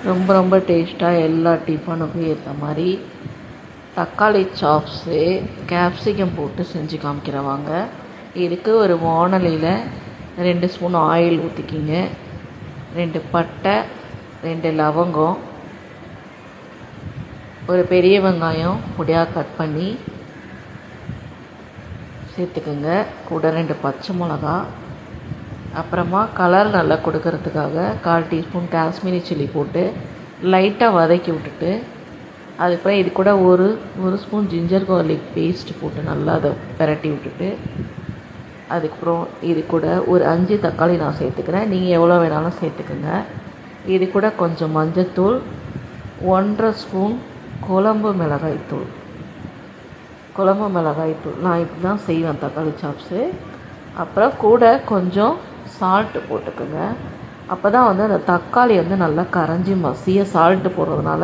ரொம்ப ரொம்ப டேஸ்ட்டாக எல்லா டிஃபனுக்கும் ஏற்ற மாதிரி தக்காளி சாப்ஸு கேப்சிகம் போட்டு செஞ்சு காமிக்கிறவாங்க. இதுக்கு ஒரு வாணலியில் 2 ஸ்பூன் ஆயில் ஊற்றிக்கிங்க. 2 பட்டை, 2 லவங்கம், ஒரு பெரிய வெங்காயம் பொடியாக கட் பண்ணி சேர்த்துக்குங்க. கூட 2 பச்சை மிளகா, அப்புறமா கலர் நல்லா கொடுக்கறதுக்காக 1/4 டீஸ்பூன் காஷ்மீரி சில்லி போட்டு லைட்டாக வதக்கி விட்டுட்டு, அதுக்கப்புறம் இது கூட ஒரு ஸ்பூன் ஜிஞ்சர் கார்லிக் பேஸ்ட் போட்டு நல்லா அதை பிரட்டி விட்டுட்டு, அதுக்கப்புறம் இது கூட ஒரு 5 தக்காளி நான் சேர்த்துக்கிறேன். நீங்கள் எவ்வளோ வேணாலும் சேர்த்துக்குங்க. இது கூட கொஞ்சம் மஞ்சத்தூள், 1/2 ஸ்பூன் குழம்பு மிளகாய்த்தூள். நான் இப்படி தான் செய்வேன் தக்காளி சாப்ஸு. அப்புறம் கூட கொஞ்சம் சால்ட்டு போட்டுக்குங்க. அப்போ தான் அந்த தக்காளி நல்லா கரைஞ்சி மசிய, சால்ட்டு போடுறதுனால,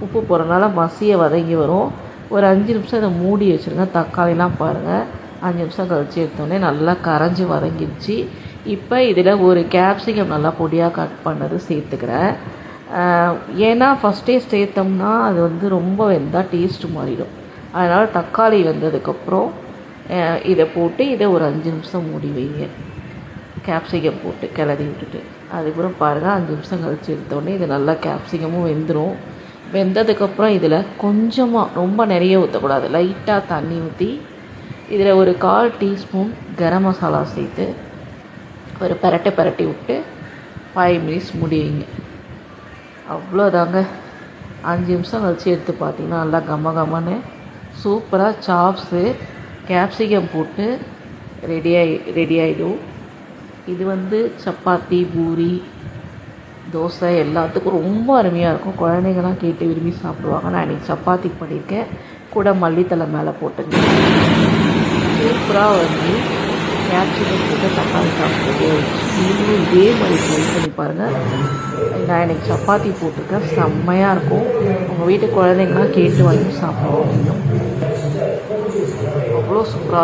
உப்பு போடுறதுனால மசிய வதங்கி வரும். ஒரு 5 நிமிஷம் இதை மூடி வச்சுருங்க. தக்காளிலாம் பாருங்கள் 5 நிமிஷம் கழிச்சு எடுத்தோடனே நல்லா கரைஞ்சி வதங்கிடுச்சு. இப்போ இதில் ஒரு கேப்சிகம் நல்லா பொடியாக கட் பண்ணது சேர்த்துக்கிறேன். ஏன்னா ஃபஸ்ட்டே சேர்த்தோம்னா அது ரொம்ப வெந்தால் டேஸ்ட்டு மாறிடும். அதனால் தக்காளி வெந்ததுக்கப்புறம் இதை போட்டு இதை ஒரு 5 நிமிஷம் மூடி வைங்க. கேப்சிகம் போட்டு கிளறி விட்டுட்டு, அதுக்கப்புறம் பாருங்கள் 5 நிமிஷம் கழிச்சு எடுத்தோடனே இது நல்லா கேப்சிகமும் வெந்துடும். வெந்ததுக்கப்புறம் இதில் கொஞ்சமாக, ரொம்ப நிறைய ஊற்றக்கூடாது, லைட்டாக தண்ணி ஊற்றி இதில் ஒரு 1/4 டீஸ்பூன் கரம் மசாலா சேர்த்து ஒரு பிரட்டி விட்டு 5 மினிட்ஸ் மூடி வைங்க. அவ்வளோதாங்க. 5 நிமிஷம் கழிச்சு எடுத்து பார்த்தீங்கன்னா நல்லா கமன்னு சூப்பராக சாப்ஸு கேப்சிகம் போட்டு ரெடி ஆகிடும். இது சப்பாத்தி, பூரி, தோசை எல்லாத்துக்கும் ரொம்ப அருமையாக இருக்கும். குழந்தைங்களாம் கேட்டு விரும்பி சாப்பிடுவாங்க. நான் இன்றைக்கி சப்பாத்தி பண்ணியிருக்கேன். கூட மல்லித்தலை மேலே போட்டுங்க. சூப்பராக கேப்சிகம் போட்டு தக்காளி சாப்ஸ் ரெடி ஆகிடுச்சு. நீங்களும் இதே மாதிரி ட்ரை பண்ணி பாருங்கள். நான் இன்றைக்கி சப்பாத்தி போட்டிருக்கேன். செம்மையாக இருக்கும். உங்கள் வீட்டு குழந்தைங்களாம் கேட்டு வாங்கி சாப்பிடுவாங்க. அவ்வளோ சூப்பராக